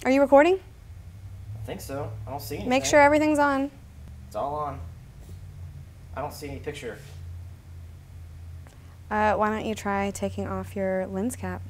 Are you recording? I think so. I don't see anything. Make sure everything's on. It's all on. I don't see any picture. Why don't you try taking off your lens cap?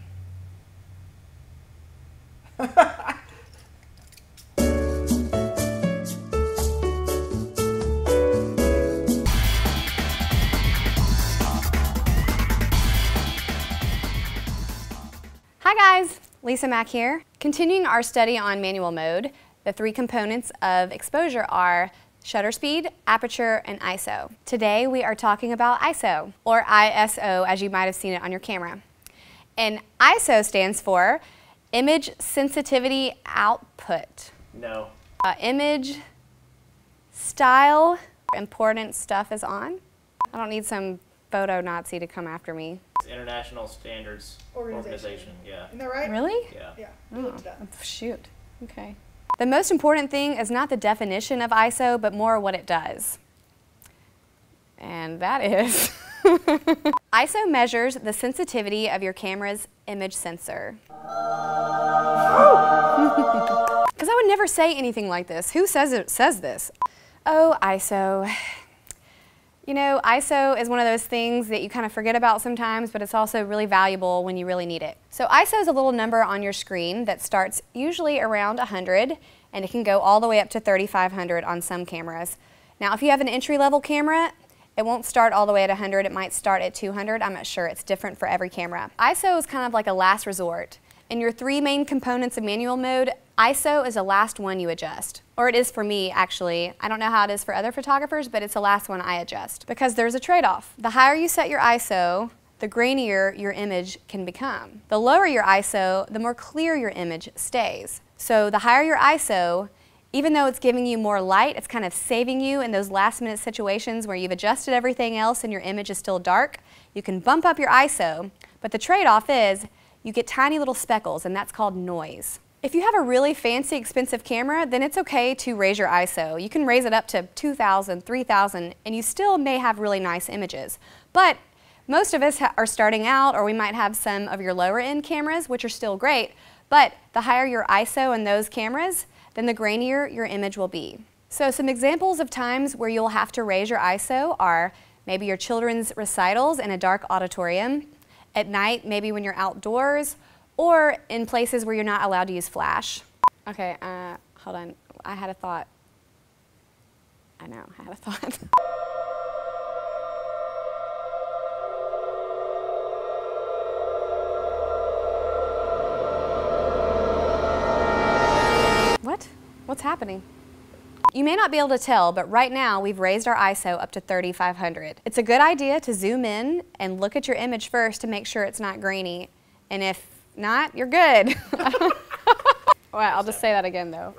Hi guys, Lisa Mack here. Continuing our study on manual mode, the three components of exposure are shutter speed, aperture, and ISO. Today we are talking about ISO, or ISO as you might have seen it on your camera. And ISO stands for Image Sensitivity Output. No. Image style, important stuff is on. I don't need some photo Nazi to come after me. It's International Standards Organization. Yeah. Isn't that right? Really? Yeah. Yeah. Oh, shoot. Okay. The most important thing is not the definition of ISO, but more what it does. And that is ISO measures the sensitivity of your camera's image sensor. Because I would never say anything like this. Who says this? Oh, ISO. You know, ISO is one of those things that you kind of forget about sometimes, but it's also really valuable when you really need it. So ISO is a little number on your screen that starts usually around 100, and it can go all the way up to 3,500 on some cameras. Now, if you have an entry-level camera, it won't start all the way at 100. It might start at 200. I'm not sure. It's different for every camera. ISO is kind of like a last resort. In your three main components of manual mode, ISO is the last one you adjust. Or it is for me, actually. I don't know how it is for other photographers, but it's the last one I adjust. Because there's a trade-off. The higher you set your ISO, the grainier your image can become. The lower your ISO, the more clear your image stays. So the higher your ISO, even though it's giving you more light, it's kind of saving you in those last-minute situations where you've adjusted everything else and your image is still dark. You can bump up your ISO, but the trade-off is you get tiny little speckles, and that's called noise. If you have a really fancy, expensive camera, then it's okay to raise your ISO. You can raise it up to 2,000, 3,000, and you still may have really nice images. But most of us are starting out, or we might have some of your lower-end cameras, which are still great, but the higher your ISO in those cameras, then the grainier your image will be. So some examples of times where you'll have to raise your ISO are maybe your children's recitals in a dark auditorium, at night, maybe when you're outdoors, or in places where you're not allowed to use flash. Okay, hold on. I had a thought. I know, I had a thought. What? What's happening? You may not be able to tell, but right now we've raised our ISO up to 3,500. It's a good idea to zoom in and look at your image first to make sure it's not grainy. And if not, you're good. Well, I'll just say that again though.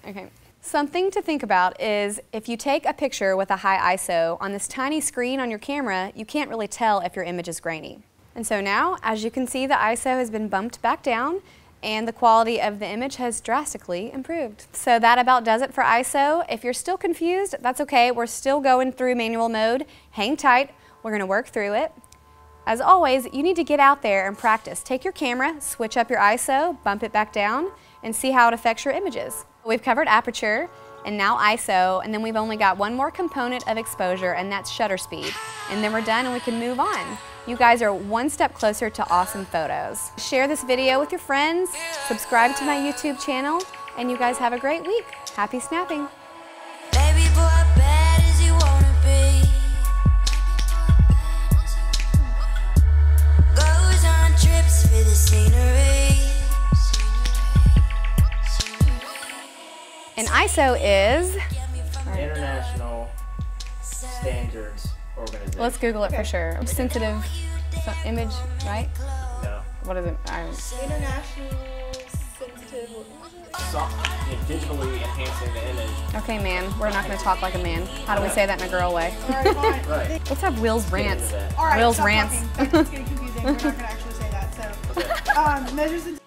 Okay. Something to think about is if you take a picture with a high ISO on this tiny screen on your camera, you can't really tell if your image is grainy. And so now, as you can see, the ISO has been bumped back down and the quality of the image has drastically improved. So that about does it for ISO. If you're still confused, that's okay. We're still going through manual mode. Hang tight. We're going to work through it. As always, you need to get out there and practice. Take your camera, switch up your ISO, bump it back down, and see how it affects your images. We've covered aperture and now ISO, and then we've only got one more component of exposure, and that's shutter speed. And then we're done and we can move on. You guys are one step closer to awesome photos. Share this video with your friends, subscribe to my YouTube channel, and you guys have a great week. Happy snapping. Baby boy, bad as you wanna be. Goes on trips for the scenery. And ISO is? International Standards Organization. Let's Google it for sure. Sensitive image, right? No. What is it? International sensitive. Digitally enhancing the image. Okay, man. We're not going to talk like a man. How do we say that in a girl way? All right, fine. Right. Let's have Will's rants. All right, Will's stop rants. talking. It's getting confusing. We're not going to actually say that. So, measures.